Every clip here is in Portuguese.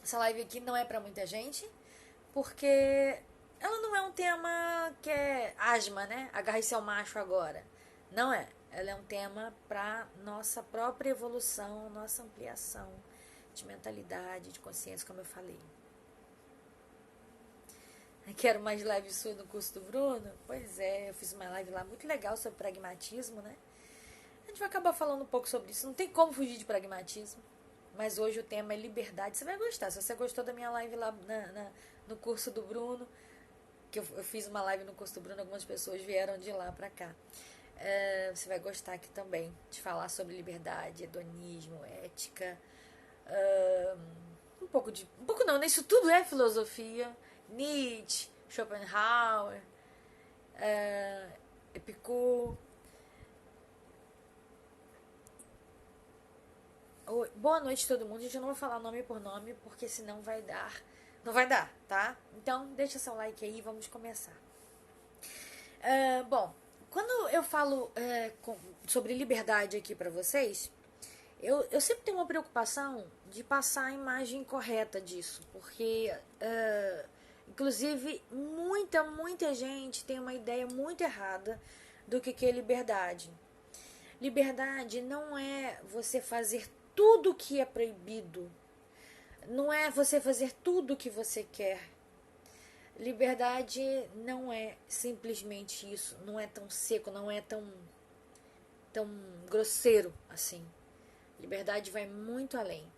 Essa live aqui não é pra muita gente, porque ela não é um tema que é asma, né? Agarre seu macho agora. Não é. Ela é um tema pra nossa própria evolução, nossa ampliação de mentalidade, de consciência, como eu falei. Quero mais live sua no curso do Bruno? Pois é, eu fiz uma live lá muito legal sobre pragmatismo, né? A gente vai acabar falando um pouco sobre isso. Não tem como fugir de pragmatismo. Mas hoje o tema é liberdade. Você vai gostar. Se você gostou da minha live lá no curso do Bruno, que eu fiz uma live no curso do Bruno, algumas pessoas vieram de lá pra cá. Você vai gostar aqui também de falar sobre liberdade, hedonismo, ética. Um pouco não, né? Isso tudo é filosofia. Nietzsche, Schopenhauer, Epicuro. Boa noite todo mundo. Gente, eu não vou falar nome por nome, porque senão vai dar. Não vai dar, tá? Então, deixa seu like aí e vamos começar. Bom, quando eu falo sobre liberdade aqui pra vocês, eu sempre tenho uma preocupação de passar a imagem correta disso, porque, inclusive, muita gente tem uma ideia muito errada do que é liberdade. Liberdade não é você fazer tudo o que é proibido, não é você fazer tudo o que você quer. Liberdade não é simplesmente isso, não é tão seco, não é tão grosseiro assim. Liberdade vai muito além.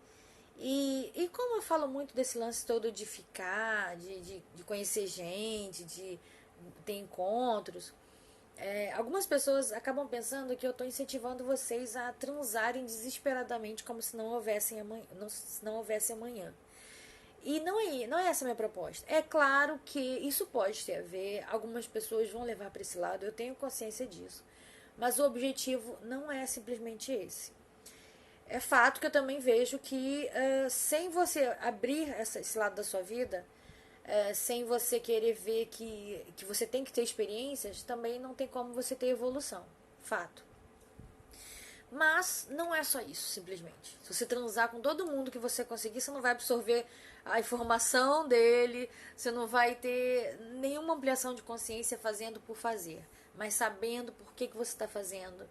E como eu falo muito desse lance todo de ficar, de conhecer gente, de ter encontros, algumas pessoas acabam pensando que eu estou incentivando vocês a transarem desesperadamente como se não houvesse amanhã. E não é essa a minha proposta. É claro que isso pode ter a ver, algumas pessoas vão levar para esse lado, eu tenho consciência disso. Mas o objetivo não é simplesmente esse. É fato que eu também vejo que sem você abrir esse lado da sua vida, sem você querer ver que você tem que ter experiências, também não tem como você ter evolução. Fato. Mas não é só isso, simplesmente. Se você transar com todo mundo que você conseguir, você não vai absorver a informação dele, você não vai ter nenhuma ampliação de consciência fazendo por fazer, mas sabendo por que você está fazendo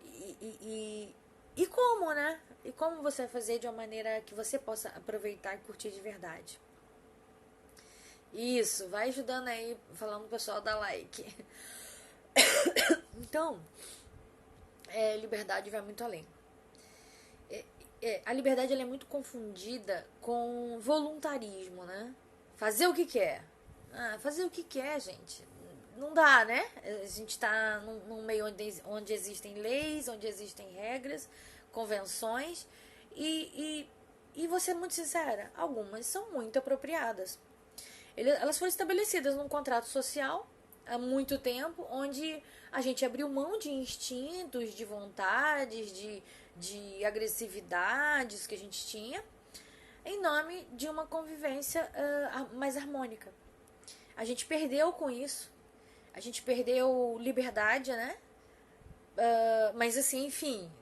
e como, né? E como você vai fazer de uma maneira que você possa aproveitar e curtir de verdade. Isso, vai ajudando aí, falando pro pessoal dar like. Então, liberdade vai muito além. A liberdade ela é muito confundida com voluntarismo, né? Fazer o que quer. Fazer o que quer, gente. Não dá, né? A gente tá num meio onde existem leis, onde existem regras, convenções. E vou ser muito sincera, algumas são muito apropriadas. Elas foram estabelecidas num contrato social há muito tempo, onde a gente abriu mão de instintos, de vontades, de agressividades que a gente tinha, em nome de uma convivência mais harmônica. A gente perdeu com isso, a gente perdeu liberdade, né? Mas assim, enfim,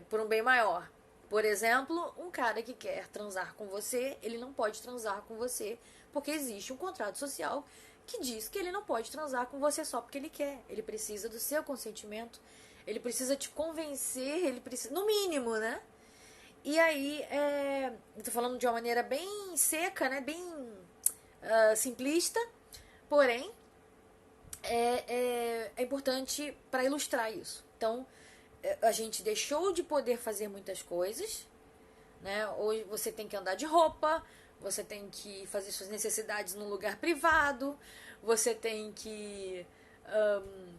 por um bem maior. Por exemplo, um cara que quer transar com você, ele não pode transar com você porque existe um contrato social que diz que ele não pode transar com você só porque ele quer. Ele precisa do seu consentimento, ele precisa te convencer, ele precisa, no mínimo, né? E aí, eu tô falando de uma maneira bem seca, né? Bem simplista, porém, é importante para ilustrar isso. Então, a gente deixou de poder fazer muitas coisas, né? Hoje você tem que andar de roupa, você tem que fazer suas necessidades num lugar privado, você tem que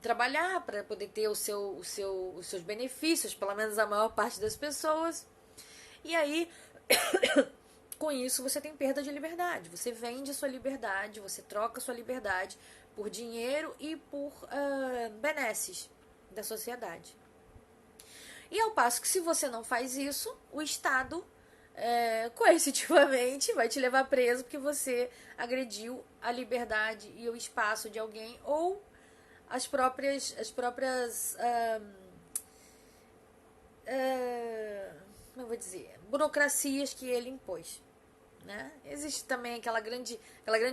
trabalhar para poder ter os seus benefícios, pelo menos a maior parte das pessoas. E aí, com isso, você tem perda de liberdade. Você vende a sua liberdade, você troca a sua liberdade por dinheiro e por benesses da sociedade. E ao passo que se você não faz isso, o Estado coercitivamente vai te levar preso porque você agrediu a liberdade e o espaço de alguém ou as próprias como eu vou dizer, burocracias que ele impôs, né? Existe também aquela grande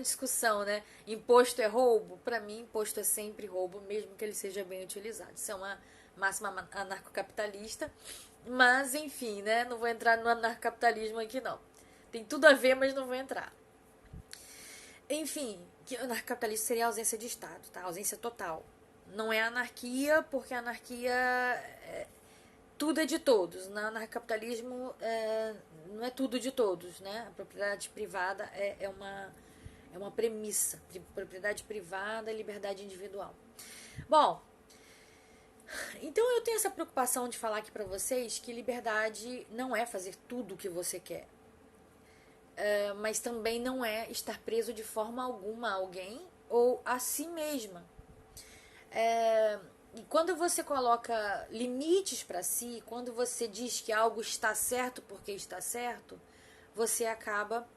discussão, né? Imposto é roubo? Para mim, imposto é sempre roubo, mesmo que ele seja bem utilizado. Isso é uma máxima anarcocapitalista, mas enfim, né? Não vou entrar no anarcocapitalismo aqui não. Tem tudo a ver, mas não vou entrar. Enfim, que o anarcocapitalismo seria a ausência de Estado, tá? A ausência total. Não é anarquia, porque a anarquia tudo é de todos. No anarcocapitalismo não é tudo de todos, né? A propriedade privada é uma premissa. Propriedade privada, liberdade individual. Bom, então eu tenho essa preocupação de falar aqui pra vocês que liberdade não é fazer tudo o que você quer. Mas também não é estar preso de forma alguma a alguém ou a si mesma. E quando você coloca limites para si, quando você diz que algo está certo porque está certo, você acaba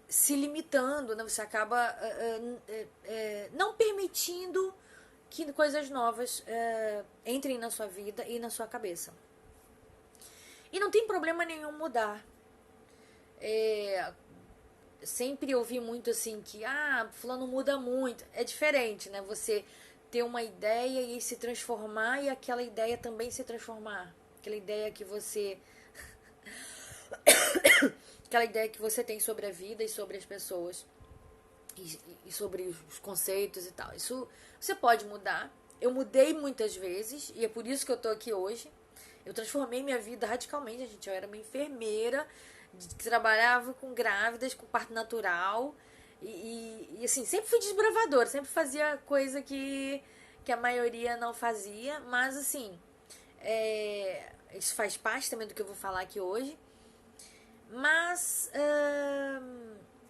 se limitando, né? Você acaba não permitindo que coisas novas entrem na sua vida e na sua cabeça. E não tem problema nenhum mudar. Sempre ouvi muito assim que fulano muda muito. É diferente, né? Você ter uma ideia e se transformar e aquela ideia também se transformar. Aquela ideia que você aquela ideia que você tem sobre a vida e sobre as pessoas e sobre os conceitos e tal. Isso você pode mudar. Eu mudei muitas vezes e é por isso que eu tô aqui hoje. Eu transformei minha vida radicalmente, gente. Eu era uma enfermeira que trabalhava com grávidas, com parto natural. E assim, sempre fui desbravadora. Sempre fazia coisa que a maioria não fazia. Mas assim, isso faz parte também do que eu vou falar aqui hoje. Mas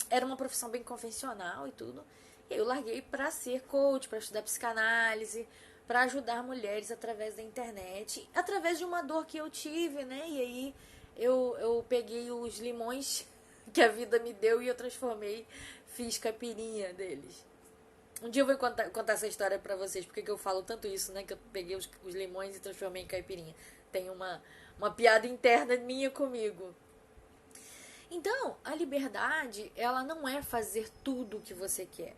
era uma profissão bem convencional e tudo. E aí eu larguei para ser coach, para estudar psicanálise, para ajudar mulheres através da internet, através de uma dor que eu tive, né? E aí eu peguei os limões que a vida me deu e eu transformei, fiz caipirinha deles. Um dia eu vou contar essa história pra vocês, porque que eu falo tanto isso, né? Que eu peguei os limões e transformei em caipirinha. Tem uma piada interna minha comigo. Então, a liberdade, ela não é fazer tudo o que você quer.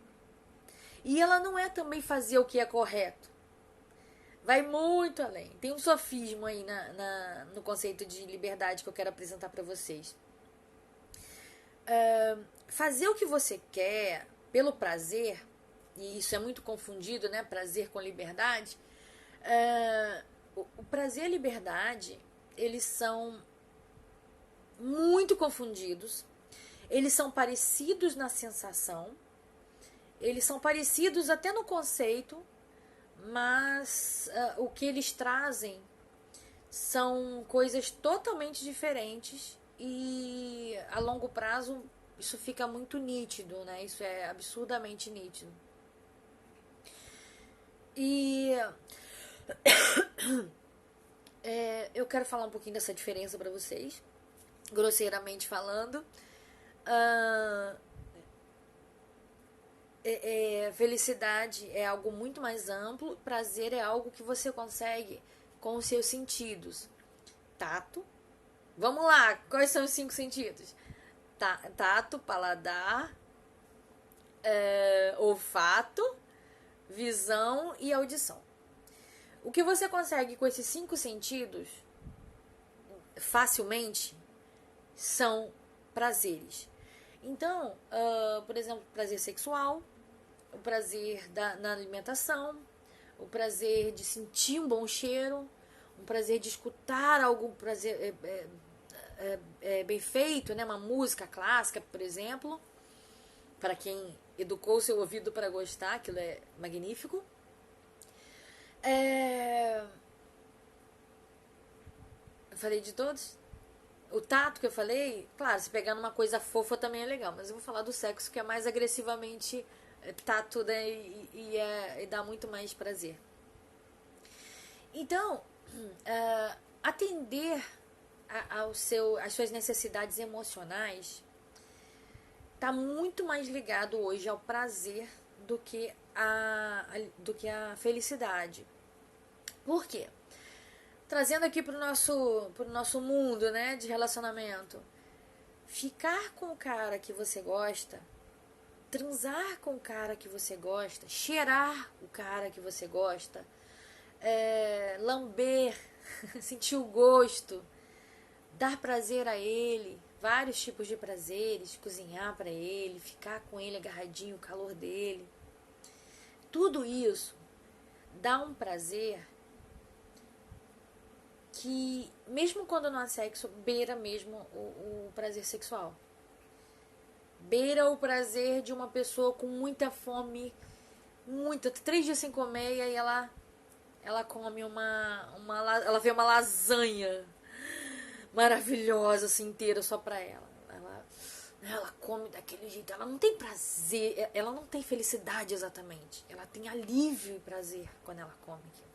E ela não é também fazer o que é correto. Vai muito além. Tem um sofismo aí no conceito de liberdade que eu quero apresentar para vocês. Fazer o que você quer pelo prazer, e isso é muito confundido, né? Prazer com liberdade. O prazer e a liberdade, eles são muito confundidos. Eles são parecidos na sensação. Eles são parecidos até no conceito, mas o que eles trazem são coisas totalmente diferentes e a longo prazo isso fica muito nítido, né? Isso é absurdamente nítido. E eu quero falar um pouquinho dessa diferença para vocês, grosseiramente falando. Felicidade é algo muito mais amplo, prazer é algo que você consegue com os seus sentidos. Tato. Vamos lá, quais são os 5 sentidos? Tato, paladar, olfato, visão e audição. O que você consegue com esses 5 sentidos facilmente são prazeres. Então, por exemplo, prazer sexual, o prazer na alimentação, o prazer de sentir um bom cheiro, um prazer de escutar algum prazer bem feito, né? Uma música clássica, por exemplo, para quem educou seu ouvido para gostar, aquilo é magnífico. Eu falei de todos? O tato que eu falei, claro, se pegar numa coisa fofa também é legal, mas eu vou falar do sexo que é mais agressivamente tato, né, e dá muito mais prazer. Então, atender às suas necessidades emocionais está muito mais ligado hoje ao prazer do que a felicidade. Por quê? trazendo aqui pro nosso mundo, né, de relacionamento. Ficar com o cara que você gosta, transar com o cara que você gosta, cheirar o cara que você gosta, lamber, sentir o gosto, dar prazer a ele, vários tipos de prazeres, cozinhar para ele, ficar com ele agarradinho, o calor dele. Tudo isso dá um prazer que, mesmo quando não há sexo, beira mesmo o prazer sexual. Beira o prazer de uma pessoa com muita fome, 3 dias sem comer, e aí ela come ela vê uma lasanha maravilhosa, assim, inteira só pra ela. Ela come daquele jeito, ela não tem prazer, ela não tem felicidade exatamente. Ela tem alívio e prazer quando ela come aquilo.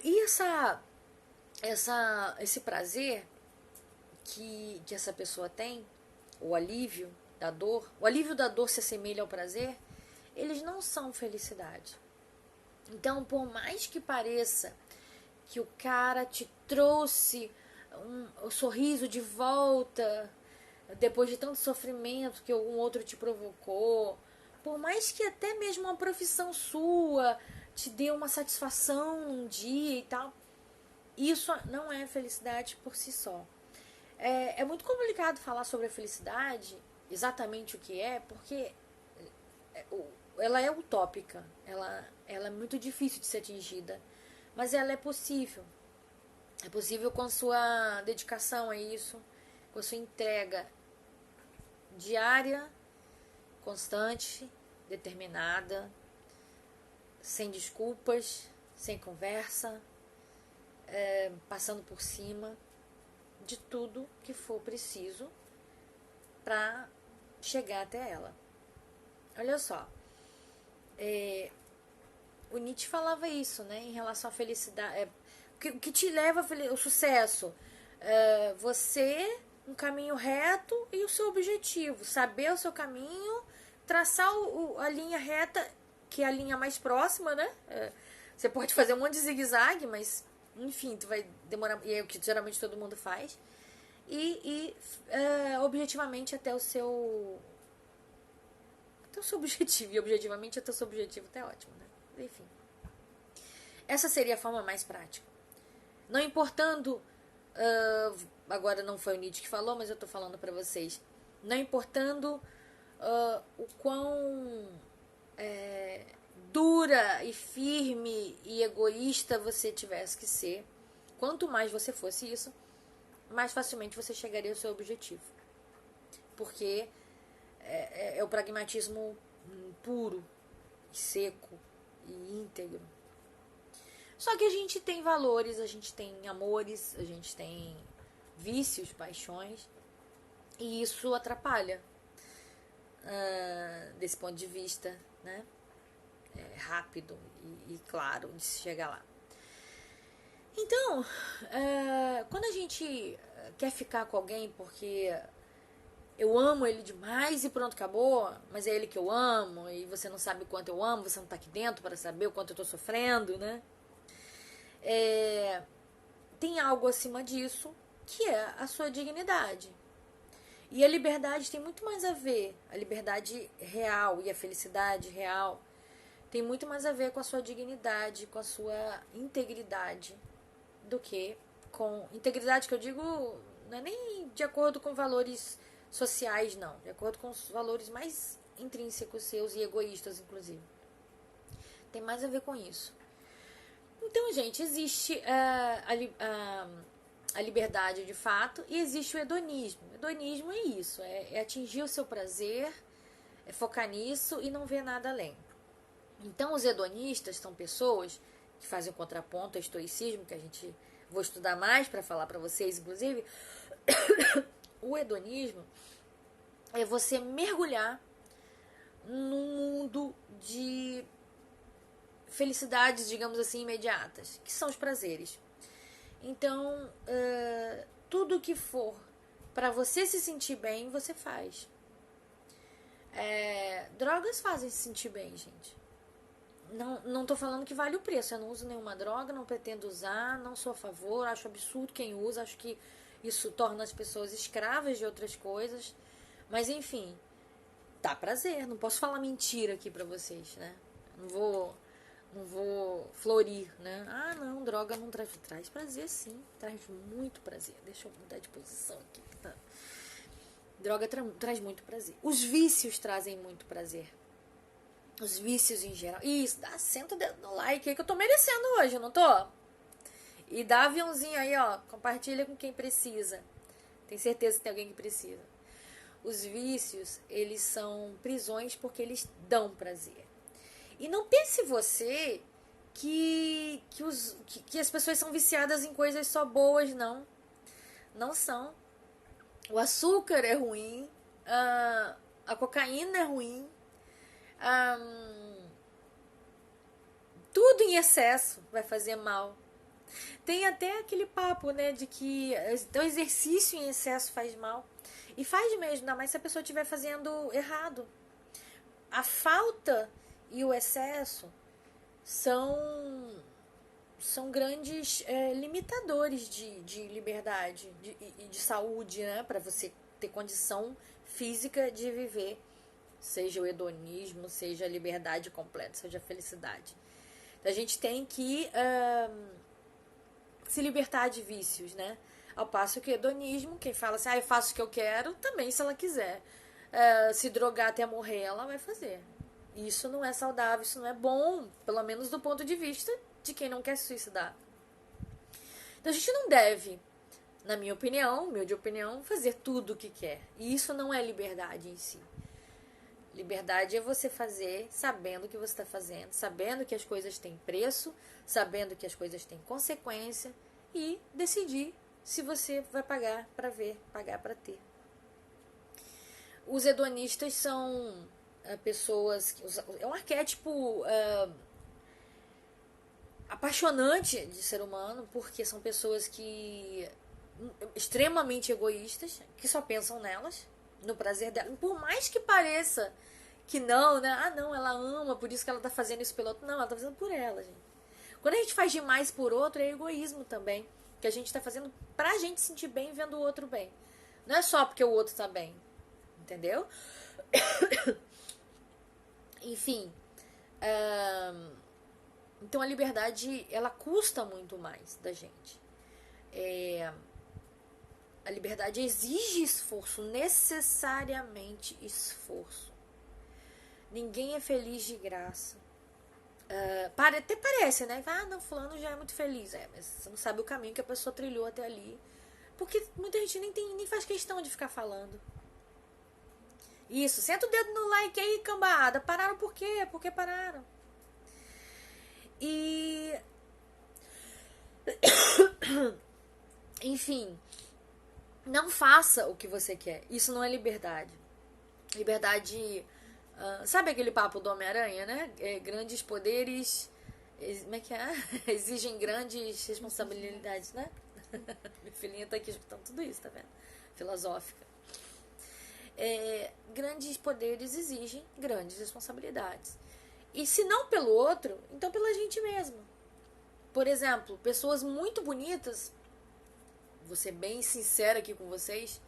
E esse prazer que essa pessoa tem, o alívio da dor se assemelha ao prazer, eles não são felicidade. Então, por mais que pareça que o cara te trouxe o sorriso de volta depois de tanto sofrimento que algum outro te provocou, por mais que até mesmo uma profissão sua te dê uma satisfação num dia e tal, isso não é felicidade por si só. É muito complicado falar sobre a felicidade, exatamente o que é, porque ela é utópica, ela é muito difícil de ser atingida, mas ela é possível. É possível com a sua dedicação a isso, com a sua entrega diária, constante, determinada, sem desculpas, sem conversa, passando por cima de tudo que for preciso para chegar até ela. Olha só, o Nietzsche falava isso, né, em relação à felicidade. O que te leva ao sucesso? Você, um caminho reto e o seu objetivo. Saber o seu caminho, traçar a linha reta, que é a linha mais próxima, né? Você pode fazer um monte de zigue-zague, mas, enfim, tu vai demorar. E é o que geralmente todo mundo faz. E objetivamente até o seu objetivo. E objetivamente até o seu objetivo tá ótimo, né? Enfim. Essa seria a forma mais prática. Não importando, agora não foi o Nietzsche que falou, mas eu tô falando para vocês, não importando o quão dura e firme e egoísta você tivesse que ser, quanto mais você fosse isso, mais facilmente você chegaria ao seu objetivo. Porque é o pragmatismo puro, seco e íntegro. Só que a gente tem valores, a gente tem amores, a gente tem vícios, paixões, e isso atrapalha desse ponto de vista, né? Rápido e claro de se chegar lá. Então, quando a gente quer ficar com alguém porque eu amo ele demais e pronto, acabou, mas é ele que eu amo e você não sabe o quanto eu amo, você não tá aqui dentro para saber o quanto eu tô sofrendo, né? Tem algo acima disso, que é a sua dignidade. E a liberdade tem muito mais a ver, a liberdade real e a felicidade real tem muito mais a ver com a sua dignidade, com a sua integridade, do que com integridade, que eu digo, não é nem de acordo com valores sociais, não, de acordo com os valores mais intrínsecos seus e egoístas, inclusive. Tem mais a ver com isso. Então, gente, existe a liberdade de fato e existe o hedonismo. O hedonismo é isso, é atingir o seu prazer, é focar nisso e não ver nada além. Então, os hedonistas são pessoas que fazem o contraponto ao estoicismo, que a gente vou estudar mais para falar para vocês, inclusive. O hedonismo é você mergulhar num mundo de felicidades, digamos assim, imediatas, que são os prazeres. Então, tudo que for para você se sentir bem, você faz. Drogas fazem se sentir bem, gente. Não tô falando que vale o preço. Eu não uso nenhuma droga, não pretendo usar, não sou a favor, acho absurdo quem usa, acho que isso torna as pessoas escravas de outras coisas. Mas enfim, dá prazer. Não posso falar mentira aqui pra vocês, né? Não vou florir, né? Ah, não, droga não traz prazer, sim. Traz muito prazer. Deixa eu mudar de posição aqui. Tá? Droga traz muito prazer. Os vícios trazem muito prazer. Os vícios em geral. Isso, senta o dedo no like aí que eu tô merecendo hoje, não tô? E dá aviãozinho aí, ó. Compartilha com quem precisa. Tem certeza que tem alguém que precisa. Os vícios, eles são prisões porque eles dão prazer. E não pense você que as pessoas são viciadas em coisas só boas, não. Não são. O açúcar é ruim, a cocaína é ruim, tudo em excesso vai fazer mal. Tem até aquele papo, né, de que o exercício em excesso faz mal. E faz mesmo, ainda mais se a pessoa estiver fazendo errado. A falta e o excesso são grandes limitadores de liberdade e de saúde, né? Para você ter condição física de viver, seja o hedonismo, seja a liberdade completa, seja a felicidade. Então, a gente tem que se libertar de vícios, né? Ao passo que o hedonismo, quem fala assim, eu faço o que eu quero, também se ela quiser se drogar até morrer, ela vai fazer. Isso não é saudável, isso não é bom, pelo menos do ponto de vista de quem não quer se suicidar. Então a gente não deve, na minha opinião, humilde opinião, fazer tudo o que quer. E isso não é liberdade em si. Liberdade é você fazer sabendo o que você está fazendo, sabendo que as coisas têm preço, sabendo que as coisas têm consequência e decidir se você vai pagar para ver, pagar para ter. Os hedonistas são pessoas... É um arquétipo apaixonante de ser humano, porque são pessoas que extremamente egoístas, que só pensam nelas, no prazer dela. Por mais que pareça que não, né? Ah, não, ela ama, por isso que ela tá fazendo isso pelo outro. Não, ela tá fazendo por ela, gente. Quando a gente faz demais por outro, é egoísmo também. Que a gente tá fazendo pra gente sentir bem vendo o outro bem. Não é só porque o outro tá bem. Entendeu? Enfim. Então a liberdade, ela custa muito mais da gente. A liberdade exige esforço, necessariamente esforço. Ninguém é feliz de graça. Até parece, né? Ah, não, fulano já é muito feliz. Mas você não sabe o caminho que a pessoa trilhou até ali. Porque muita gente nem faz questão de ficar falando. Isso, senta o dedo no like aí, cambada. Pararam por quê? Por que pararam? E... Enfim, não faça o que você quer. Isso não é liberdade. Liberdade... sabe aquele papo do Homem-Aranha, né? Grandes poderes... Como é que é? Exigem grandes responsabilidades, né? Minha filhinha tá aqui escutando tudo isso, tá vendo? Filosófica. Grandes poderes exigem grandes responsabilidades. E se não pelo outro, então pela gente mesmo. Por exemplo, pessoas muito bonitas, vou ser bem sincera aqui com vocês,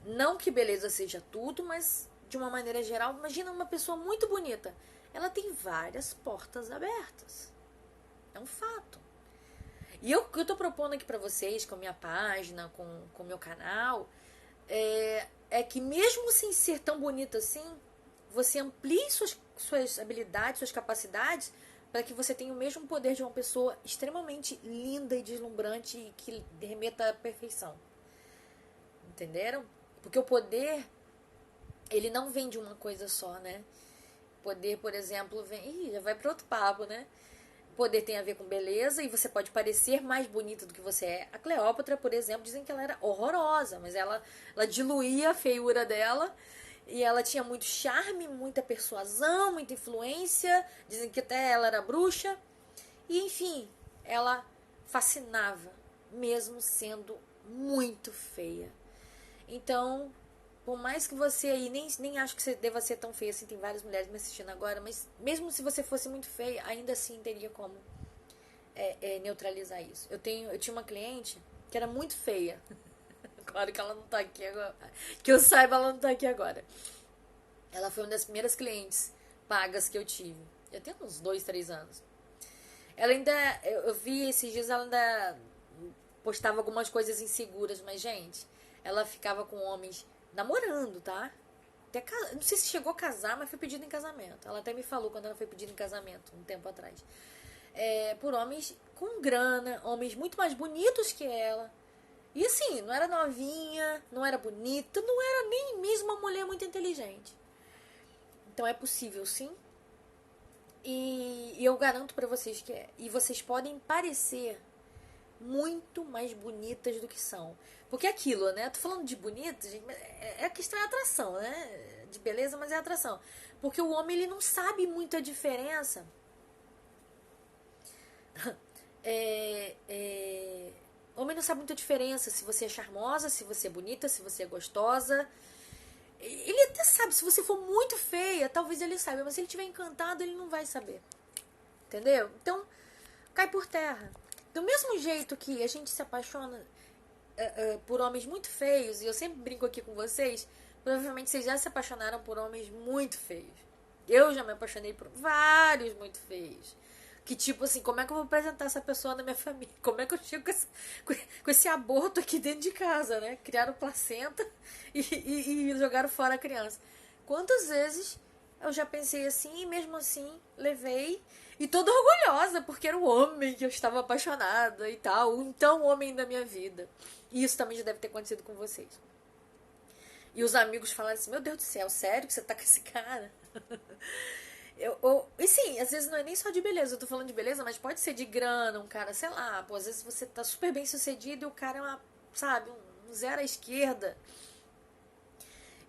não que beleza seja tudo, mas de uma maneira geral, imagina uma pessoa muito bonita. Ela tem várias portas abertas. É um fato. E o que eu tô propondo aqui pra vocês, com a minha página, com o meu canal, é que mesmo sem ser tão bonita assim, você amplie suas habilidades, suas capacidades, para que você tenha o mesmo poder de uma pessoa extremamente linda e deslumbrante e que remeta à perfeição. Entenderam? Porque o poder, ele não vem de uma coisa só, né? Poder, por exemplo, vem... já vai para outro papo, né? Poder tem a ver com beleza e você pode parecer mais bonita do que você é. A Cleópatra, por exemplo, dizem que ela era horrorosa, mas ela diluía a feiura dela e ela tinha muito charme, muita persuasão, muita influência. Dizem que até ela era bruxa. E, enfim, ela fascinava, mesmo sendo muito feia. Então, por mais que você aí nem acho que você deva ser tão feia assim, tem várias mulheres me assistindo agora, mas mesmo se você fosse muito feia, ainda assim teria como neutralizar isso. Eu tinha uma cliente que era muito feia. Claro que ela não tá aqui agora. Que eu saiba, ela não tá aqui agora. Ela foi uma das primeiras clientes pagas que eu tive. Já tem uns 2, 3 anos. Ela ainda. Eu vi esses dias, ela ainda postava algumas coisas inseguras, mas, gente, ela ficava com homens namorando, tá? Até, não sei se chegou a casar, mas foi pedido em casamento. Ela até me falou quando ela foi pedida em casamento, um tempo atrás. Por homens com grana, homens muito mais bonitos que ela. E assim, não era novinha, não era bonita, não era nem mesmo uma mulher muito inteligente. Então é possível, sim. E eu garanto pra vocês que é. E vocês podem parecer muito mais bonitas do que são. Porque é aquilo, né? Tô falando de bonita, gente, a questão é atração, né? De beleza, mas é atração. Porque o homem, ele não sabe muito a diferença. O homem não sabe muito a diferença se você é charmosa, se você é bonita, se você é gostosa. Ele até sabe, se você for muito feia, talvez ele saiba, mas se ele estiver encantado, ele não vai saber. Entendeu? Então, cai por terra. Do mesmo jeito que a gente se apaixona por homens muito feios, e eu sempre brinco aqui com vocês, provavelmente vocês já se apaixonaram por homens muito feios. Eu já me apaixonei por vários muito feios. Que tipo assim, como é que eu vou apresentar essa pessoa na minha família? Como é que eu chego com esse aborto aqui dentro de casa, né? Criaram placenta e jogaram fora a criança. Quantas vezes eu já pensei assim e mesmo assim levei. E toda orgulhosa, porque era o homem que eu estava apaixonada e tal. Então, o homem da minha vida. E isso também já deve ter acontecido com vocês. E os amigos falaram assim, meu Deus do céu, sério que você tá com esse cara? E sim, às vezes não é nem só de beleza, eu tô falando de beleza, mas pode ser de grana, um cara, sei lá, pô, às vezes você tá super bem sucedido e o cara é uma, sabe, um zero à esquerda.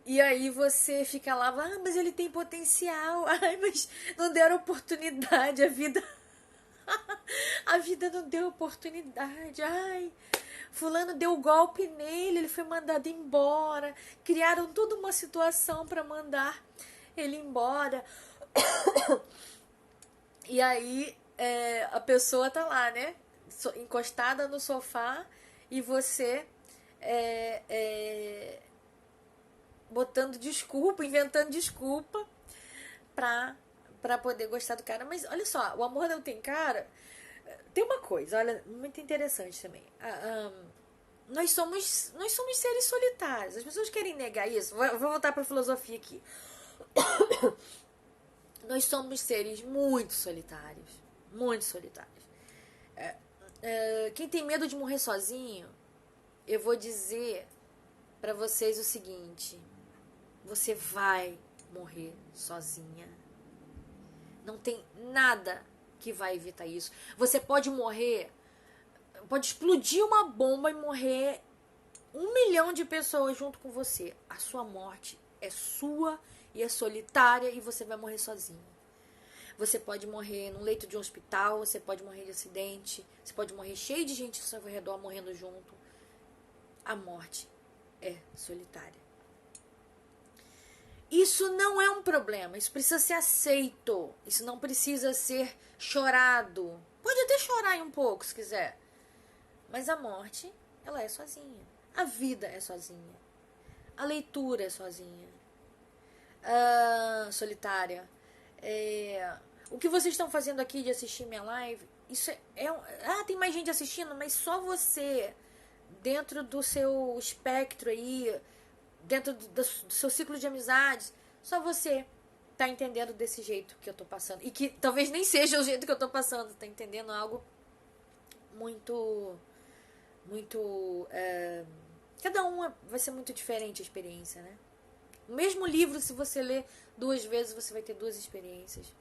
E aí você fica lá, mas ele tem potencial, ai, mas não deram oportunidade, a vida a vida não deu oportunidade, ai, fulano deu golpe nele, ele foi mandado embora, criaram toda uma situação para mandar ele embora. E aí a pessoa tá lá, né? Encostada no sofá e você botando desculpa, inventando desculpa pra poder gostar do cara. Mas olha só, o amor não tem cara. Tem uma coisa, olha, muito interessante também. Nós somos seres solitários. As pessoas querem negar isso. Vou voltar pra filosofia aqui. Nós somos seres muito solitários. Muito solitários. Quem tem medo de morrer sozinho, eu vou dizer pra vocês o seguinte: você vai morrer sozinha. Não tem nada que vai evitar isso. Você pode morrer, pode explodir uma bomba e morrer 1 milhão de pessoas junto com você. A sua morte é sua e é solitária e você vai morrer sozinho. Você pode morrer num leito de um hospital, você pode morrer de acidente, você pode morrer cheio de gente ao seu redor morrendo junto. A morte é solitária. Isso não é um problema, isso precisa ser aceito, isso não precisa ser chorado. Pode até chorar um pouco se quiser, mas a morte, ela é sozinha. A vida é sozinha. A leitura é sozinha. Solitária. O que vocês estão fazendo aqui de assistir minha live, isso tem mais gente assistindo, mas só você, dentro do seu espectro aí, dentro do seu ciclo de amizades, só você tá entendendo desse jeito que eu tô passando. E que talvez nem seja o jeito que eu tô passando, tá entendendo algo muito... cada uma vai ser muito diferente a experiência, né? O mesmo livro, se você ler 2 vezes, você vai ter 2 experiências.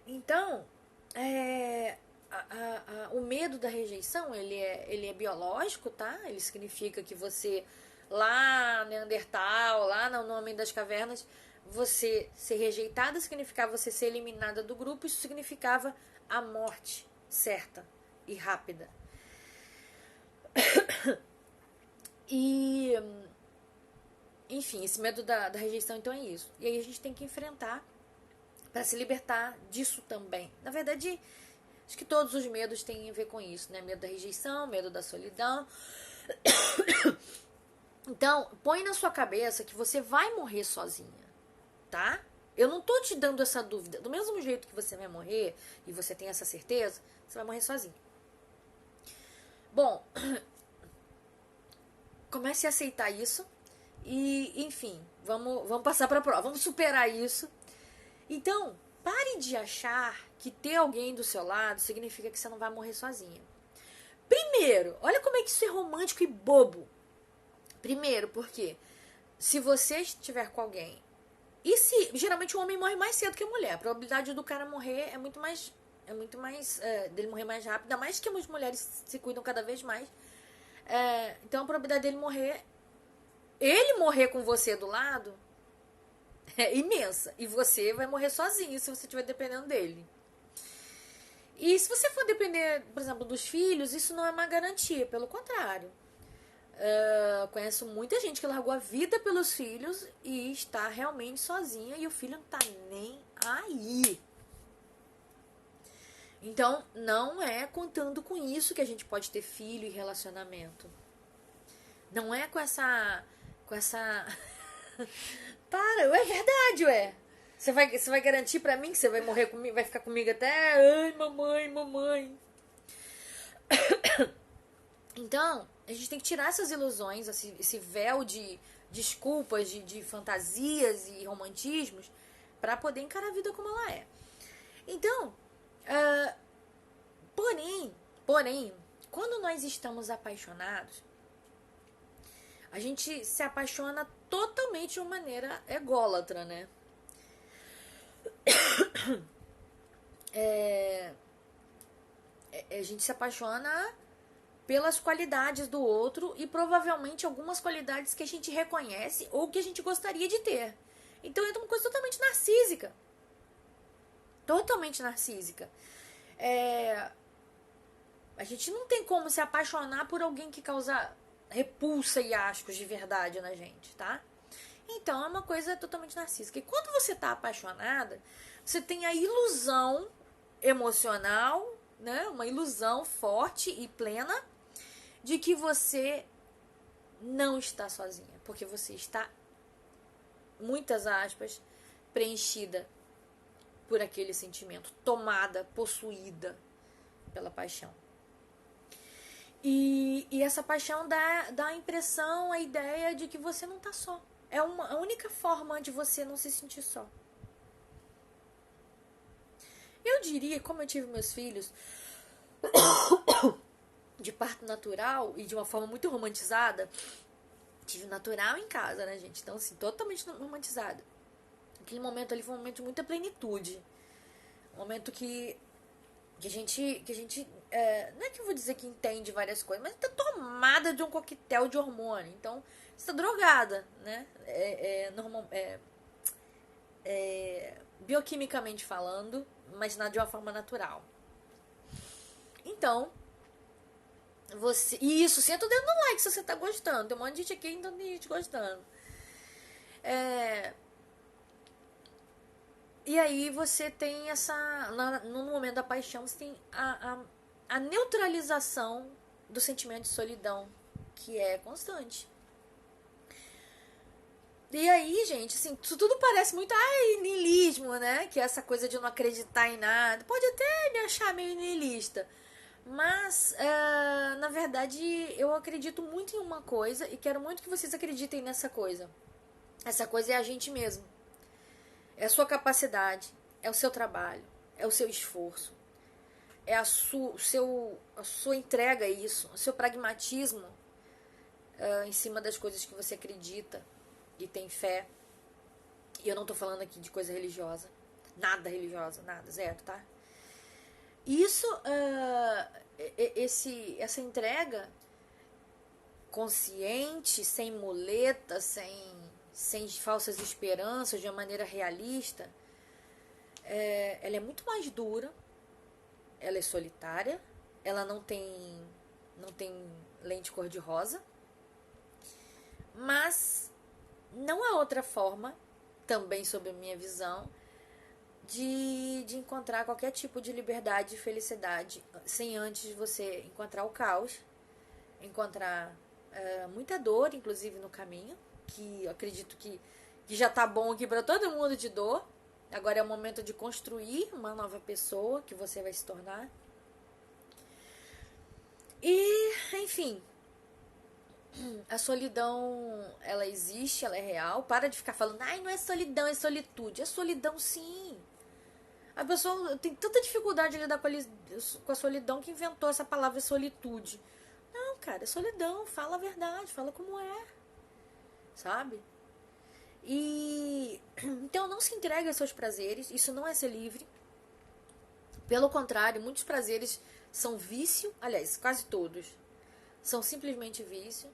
Então, o medo da rejeição, ele é biológico, tá? Ele significa que você, lá Neandertal, lá no Homem das Cavernas, você ser rejeitada significava você ser eliminada do grupo, isso significava a morte certa e rápida. E enfim, esse medo da rejeição, então é isso. E aí a gente tem que enfrentar para se libertar disso também. Na verdade, acho que todos os medos têm a ver com isso, né? Medo da rejeição, medo da solidão. Então, põe na sua cabeça que você vai morrer sozinha, tá? Eu não tô te dando essa dúvida. Do mesmo jeito que você vai morrer, e você tem essa certeza, você vai morrer sozinha. Bom, comece a aceitar isso. E, enfim, vamos passar para a prova. Vamos superar isso. Então, pare de achar que ter alguém do seu lado significa que você não vai morrer sozinha. Primeiro, olha como é que isso é romântico e bobo. Primeiro, porque se você estiver com alguém, e se geralmente o homem morre mais cedo que a mulher, a probabilidade do cara morrer é muito mais dele morrer mais rápido, ainda mais que as mulheres se cuidam cada vez mais. Então a probabilidade dele morrer, ele morrer com você do lado, é imensa. E você vai morrer sozinho se você estiver dependendo dele. E se você for depender, por exemplo, dos filhos, isso não é uma garantia, pelo contrário. Conheço muita gente que largou a vida pelos filhos e está realmente sozinha e o filho não está nem aí. Então, não é contando com isso que a gente pode ter filho e relacionamento. Não é com essa... Para, é verdade, ué. Você vai garantir pra mim que você vai morrer comigo, vai ficar comigo até... Ai, mamãe. Então, a gente tem que tirar essas ilusões, esse véu de desculpas, de fantasias e romantismos pra poder encarar a vida como ela é. Então, porém, quando nós estamos apaixonados, a gente se apaixona totalmente de uma maneira ególatra, né? A gente se apaixona pelas qualidades do outro e provavelmente algumas qualidades que a gente reconhece ou que a gente gostaria de ter. Então é uma coisa totalmente narcísica. Totalmente narcísica. A gente não tem como se apaixonar por alguém que causa repulsa e ascos de verdade na gente, tá? Então é uma coisa totalmente narcísica. E quando você tá apaixonada, você tem a ilusão emocional, né? Uma ilusão forte e plena de que você não está sozinha, porque você está, muitas aspas, preenchida por aquele sentimento, tomada, possuída pela paixão. E essa paixão dá a impressão, a ideia de que você não está só. É a única forma de você não se sentir só. Eu diria, como eu tive meus filhos de parto natural e de uma forma muito romantizada, tive natural em casa, né, gente? Então, assim, totalmente romantizada. Aquele momento ali foi um momento de muita plenitude. Um momento que a gente não é que eu vou dizer que entende várias coisas, mas tá tomada de um coquetel de hormônio. Então, você tá drogada, né? Bioquimicamente falando, mas de uma forma natural. Então, isso, senta o dedo no like se você tá gostando. Tem um monte de gente aqui, então tem gente gostando. E aí você tem no momento da paixão, você tem a neutralização do sentimento de solidão, que é constante. E aí, gente, assim, tudo parece muito niilismo, né? Que é essa coisa de não acreditar em nada. Pode até me achar meio niilista. Mas, na verdade, eu acredito muito em uma coisa e quero muito que vocês acreditem nessa coisa. Essa coisa é a gente mesmo. É a sua capacidade, é o seu trabalho, é o seu esforço, é a sua entrega a isso, o seu pragmatismo em cima das coisas que você acredita e tem fé. E eu não tô falando aqui de coisa religiosa, nada religiosa, nada, zero, tá? Isso, essa entrega consciente, sem muleta, sem falsas esperanças, de uma maneira realista, ela é muito mais dura, ela é solitária, ela não tem lente cor-de-rosa, mas não há outra forma, também sob a minha visão, de encontrar qualquer tipo de liberdade e felicidade sem antes você encontrar o caos, encontrar muita dor, inclusive no caminho, que eu acredito que já tá bom aqui para todo mundo de dor. Agora é o momento de construir uma nova pessoa que você vai se tornar. E, enfim, a solidão, ela existe, ela é real. Para de ficar falando, ai, não é solidão, é solitude. É solidão, sim. A pessoa tem tanta dificuldade de lidar com a solidão que inventou essa palavra solitude. Não, cara, é solidão. Fala a verdade, fala como é. Sabe? E então não se entregue aos seus prazeres. Isso não é ser livre. Pelo contrário, muitos prazeres são vício. Aliás, quase todos são simplesmente vício.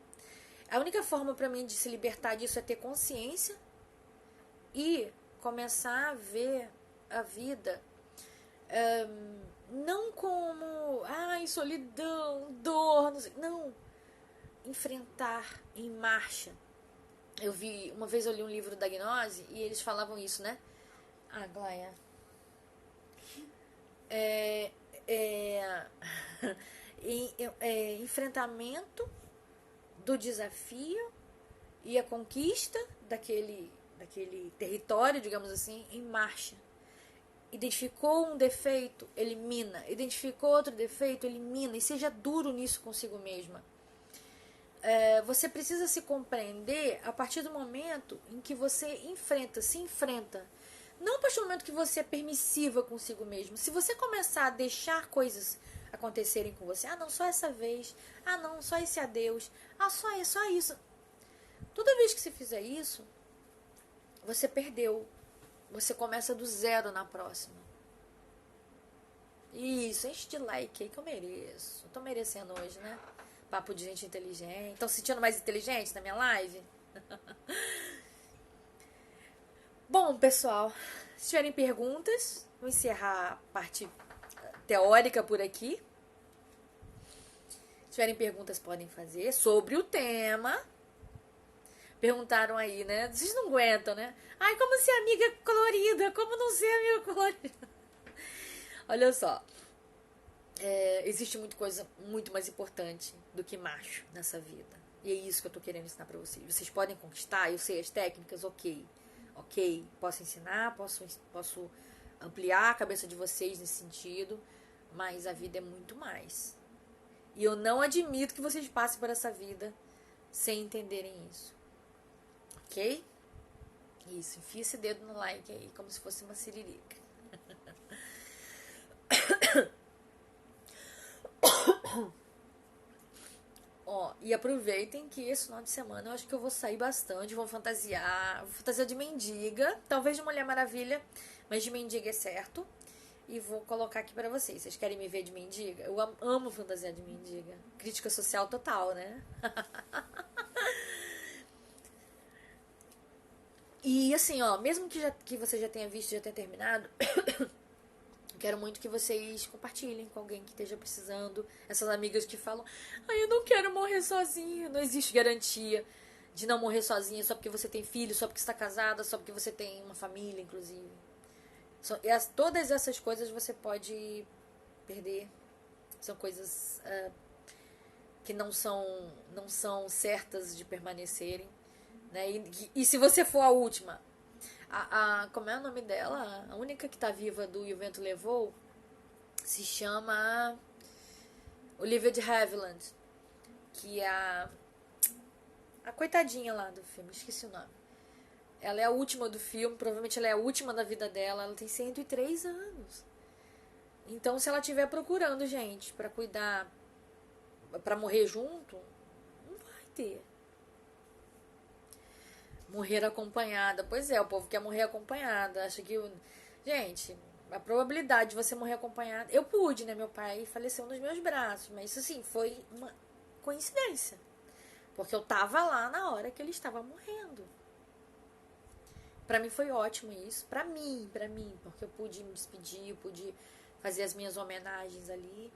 A única forma para mim de se libertar disso é ter consciência e começar a ver a vida não como ai, solidão, dor, não sei, não, enfrentar em marcha. Uma vez eu li um livro da Gnose e eles falavam isso, né? Ah, Glaia. É, enfrentamento do desafio e a conquista daquele território, digamos assim, em marcha. Identificou um defeito, elimina. Identificou outro defeito, elimina. E seja duro nisso consigo mesma. Você precisa se compreender a partir do momento em que você se enfrenta. Não a partir do momento que você é permissiva consigo mesmo. Se você começar a deixar coisas acontecerem com você, ah, não, só essa vez, ah, não, só esse adeus, ah, só isso. Toda vez que você fizer isso, você perdeu. Você começa do zero na próxima. Isso, enche de like aí que eu mereço. Eu tô merecendo hoje, né? Papo de gente inteligente. Estão se sentindo mais inteligente na minha live? Bom, pessoal, se tiverem perguntas, vou encerrar a parte teórica por aqui. Se tiverem perguntas, podem fazer sobre o tema. Perguntaram aí, né? Vocês não aguentam, né? Ai, como ser amiga colorida? Como não ser amiga colorida? Olha só. Existe muita coisa muito mais importante do que macho nessa vida. E é isso que eu tô querendo ensinar pra vocês. Vocês podem conquistar, eu sei as técnicas, ok. Ok, posso ensinar, posso ampliar a cabeça de vocês nesse sentido, mas a vida é muito mais. E eu não admito que vocês passem por essa vida sem entenderem isso. Ok? Isso, enfia esse dedo no like aí, como se fosse uma siririca. Ó, e aproveitem que esse final de semana eu acho que eu vou sair bastante, vou fantasiar de mendiga, talvez de Mulher Maravilha, mas de mendiga é certo. E vou colocar aqui pra vocês. Vocês querem me ver de mendiga? Eu amo fantasiar de mendiga. Crítica social total, né? E assim, ó, mesmo que você já tenha visto, já tenha terminado, quero muito que vocês compartilhem com alguém que esteja precisando. Essas amigas que falam, ai, eu não quero morrer sozinha. Não existe garantia de não morrer sozinha só porque você tem filho, só porque está casada, só porque você tem uma família, inclusive. Todas essas coisas você pode perder. São coisas que não são certas de permanecerem. Né? E se você for a última, como é o nome dela? A única que tá viva do E o Vento Levou se chama Olivia de Havilland, que é a coitadinha lá do filme, esqueci o nome. Ela é a última do filme, provavelmente ela é a última da vida dela, ela tem 103 anos. Então, se ela estiver procurando gente pra cuidar, pra morrer junto, não vai ter. Morrer acompanhada. Pois é, o povo quer morrer acompanhada. Acha que. Gente, a probabilidade de você morrer acompanhada. Eu pude, né? Meu pai faleceu nos meus braços. Mas isso, assim, foi uma coincidência. Porque eu tava lá na hora que ele estava morrendo. Pra mim foi ótimo isso. Pra mim. Porque eu pude me despedir, eu pude fazer as minhas homenagens ali.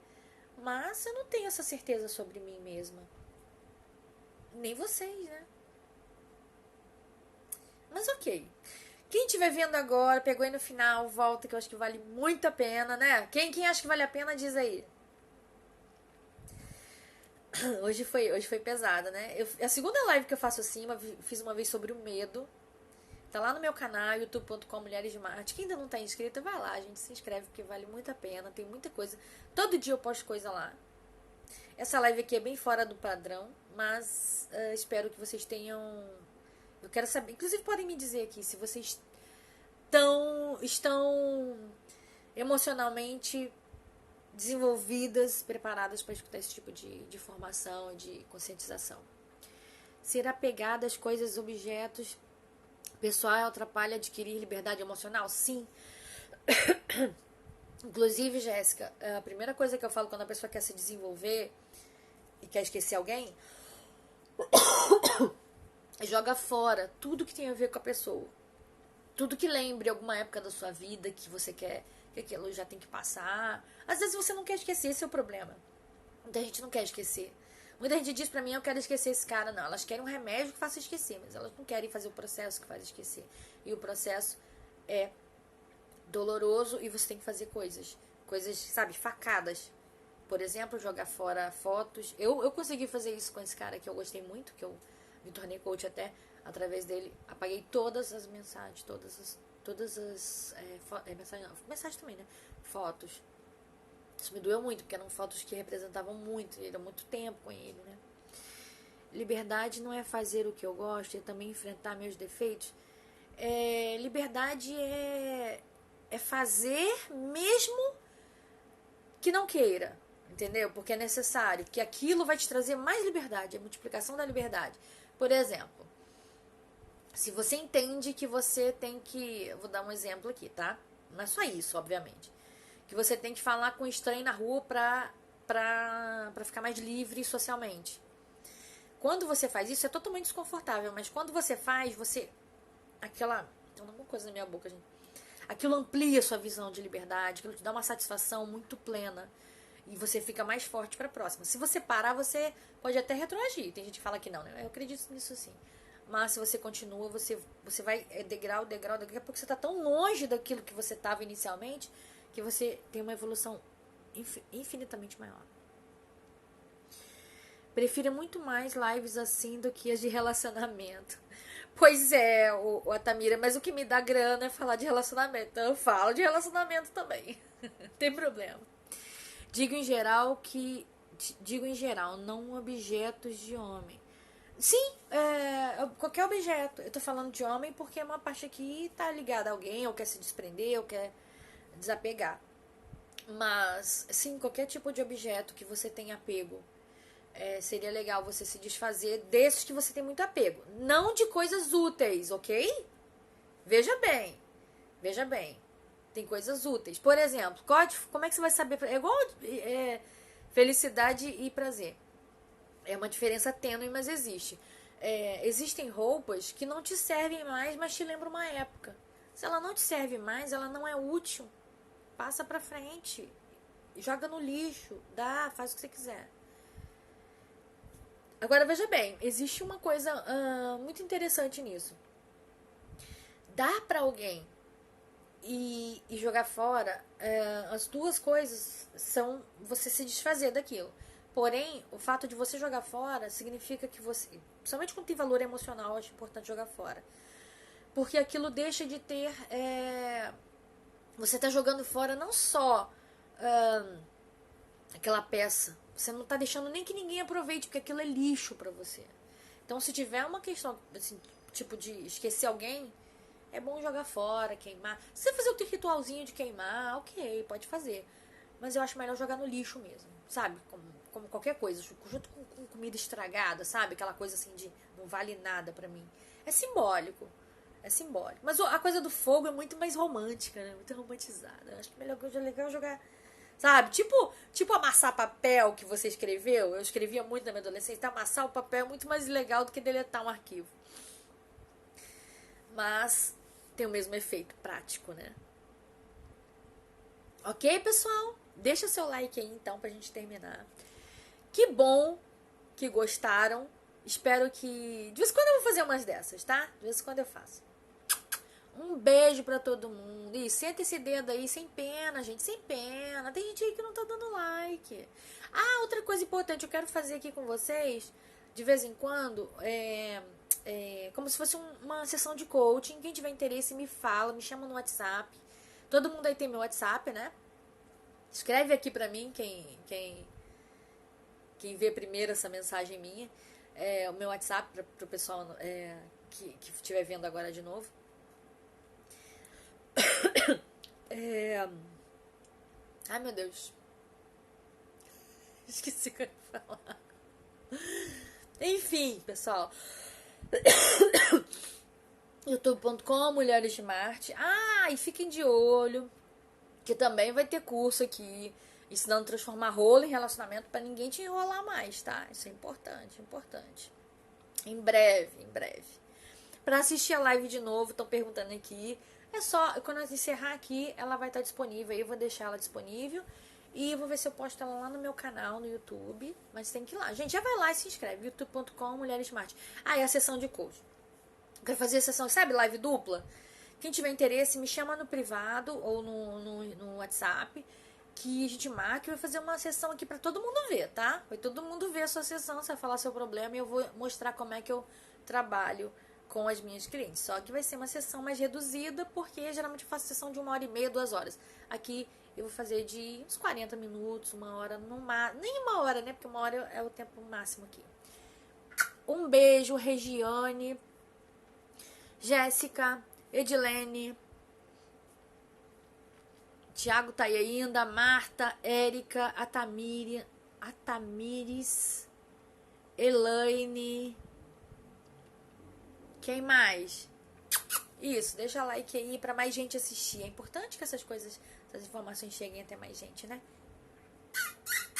Mas eu não tenho essa certeza sobre mim mesma. Nem vocês, né? Mas ok. Quem estiver vendo agora, pegou aí no final, volta, que eu acho que vale muito a pena, né? Quem acha que vale a pena, diz aí. Hoje foi pesada, né? É a segunda live que eu faço assim, fiz uma vez sobre o medo. Tá lá no meu canal, youtube.com Mulheres de Marte. Quem ainda não tá inscrito, vai lá, gente, se inscreve, porque vale muito a pena, tem muita coisa. Todo dia eu posto coisa lá. Essa live aqui é bem fora do padrão, mas espero que vocês tenham... Eu quero saber, inclusive podem me dizer aqui se vocês estão emocionalmente desenvolvidas, preparadas para escutar esse tipo de formação, de conscientização. Ser apegada às coisas, objetos, pessoal atrapalha adquirir liberdade emocional? Sim. Inclusive, Jéssica, a primeira coisa que eu falo quando a pessoa quer se desenvolver e quer esquecer alguém, joga fora tudo que tem a ver com a pessoa. Tudo que lembre alguma época da sua vida que você quer, que aquilo já tem que passar. Às vezes você não quer esquecer, esse é o problema. Muita gente não quer esquecer. Muita gente diz pra mim, eu quero esquecer esse cara. Não, elas querem um remédio que faça esquecer, mas elas não querem fazer o processo que faz esquecer. E o processo é doloroso e você tem que fazer coisas, sabe, facadas. Por exemplo, jogar fora fotos. Eu consegui fazer isso com esse cara que eu gostei muito, que eu me tornei coach até através dele. Apaguei todas as mensagens, mensagens também, né? Fotos. Isso me doeu muito, porque eram fotos que representavam muito, era muito tempo com ele, né? Liberdade não é fazer o que eu gosto, é também enfrentar meus defeitos. Liberdade é fazer mesmo que não queira, entendeu? Porque é necessário, que aquilo vai te trazer mais liberdade, a multiplicação da liberdade. Por exemplo, se você entende que você tem que... Eu vou dar um exemplo aqui, tá? Não é só isso, obviamente. Que você tem que falar com estranho na rua pra ficar mais livre socialmente. Quando você faz isso, é totalmente desconfortável, mas quando você faz, você... Tem alguma coisa na minha boca, gente. Aquilo amplia a sua visão de liberdade, aquilo te dá uma satisfação muito plena. E você fica mais forte pra próxima. Se você parar, você pode até retroagir. Tem gente que fala que não, né? Eu acredito nisso sim. Mas se você continua, você vai degrau, daqui a pouco você tá tão longe daquilo que você estava inicialmente, que você tem uma evolução infinitamente maior. Prefiro muito mais lives assim do que as de relacionamento. Pois é, o Atamira, mas o que me dá grana é falar de relacionamento. Então eu falo de relacionamento também. Não tem problema. Digo em geral, não objetos de homem. Sim, qualquer objeto. Eu tô falando de homem porque é uma parte aqui tá ligada a alguém, ou quer se desprender, ou quer desapegar. Mas, sim, qualquer tipo de objeto que você tenha apego, seria legal você se desfazer desses que você tem muito apego. Não de coisas úteis, ok? Veja bem. Tem coisas úteis. Por exemplo, como é que você vai saber? É igual felicidade e prazer. É uma diferença tênue, mas existe. Existem roupas que não te servem mais, mas te lembram uma época. Se ela não te serve mais, ela não é útil. Passa pra frente. Joga no lixo. Faz o que você quiser. Agora, veja bem. Existe uma coisa muito interessante nisso. Dar pra alguém e jogar fora, as duas coisas são você se desfazer daquilo. Porém, o fato de você jogar fora significa que você, principalmente quando tem valor emocional, eu acho importante jogar fora. Porque aquilo deixa de ter... você está jogando fora não só aquela peça. Você não está deixando nem que ninguém aproveite, porque aquilo é lixo para você. Então, se tiver uma questão, assim, tipo de esquecer alguém, é bom jogar fora, queimar. Se você fazer o ritualzinho de queimar, ok, pode fazer. Mas eu acho melhor jogar no lixo mesmo, sabe? Como qualquer coisa, junto com comida estragada, sabe? Aquela coisa assim de não vale nada pra mim. É simbólico. Mas a coisa do fogo é muito mais romântica, né? Muito romantizada. Eu acho que é legal jogar, sabe? Tipo amassar papel que você escreveu. Eu escrevia muito na minha adolescência. Amassar o papel é muito mais legal do que deletar um arquivo. Mas tem o mesmo efeito prático, né? Ok, pessoal? Deixa seu like aí, então, pra gente terminar. Que bom que gostaram. Espero que... De vez em quando eu vou fazer umas dessas, tá? De vez em quando eu faço. Um beijo pra todo mundo. E senta esse dedo aí sem pena, gente. Sem pena. Tem gente aí que não tá dando like. Ah, outra coisa importante. Eu quero fazer aqui com vocês, de vez em quando, como se fosse uma sessão de coaching. Quem tiver interesse, me fala. Me chama no WhatsApp. Todo mundo aí tem meu WhatsApp, né? Escreve aqui pra mim, quem vê primeiro essa mensagem minha. O meu WhatsApp pro pessoal que estiver vendo agora de novo. Ai, meu Deus. Esqueci o que eu ia falar. Enfim, pessoal. youtube.com, Mulheres de Marte. Ah, e fiquem de olho, que também vai ter curso aqui, ensinando a transformar rolo em relacionamento pra ninguém te enrolar mais, tá? Isso é importante, importante. Em breve, em breve. Pra assistir a live de novo, estão perguntando aqui. É só, quando eu encerrar aqui, ela vai estar disponível. Aí eu vou deixar ela disponível. E vou ver se eu posto ela lá no meu canal, no YouTube. Mas tem que ir lá. Gente, já vai lá e se inscreve. youtube.com, Mulheres Marte. Ah, e a sessão de coach. Quero fazer a sessão, sabe, live dupla? Quem tiver interesse, me chama no privado ou no WhatsApp. Que a gente marca e vai fazer uma sessão aqui pra todo mundo ver, tá? Vai todo mundo ver a sua sessão, você vai falar seu problema e eu vou mostrar como é que eu trabalho com as minhas clientes. Só que vai ser uma sessão mais reduzida, porque geralmente eu faço sessão de 1h30, 2 horas. Aqui eu vou fazer de uns 40 minutos, 1 hora, nem 1 hora, né? Porque 1 hora é o tempo máximo aqui. Um beijo, Regiane, Jéssica, Edilene, Tiago tá aí ainda, Marta, Érica, Atamires, Elaine. Quem mais? Isso, deixa like aí pra mais gente assistir. É importante que essas informações cheguem até mais gente, né?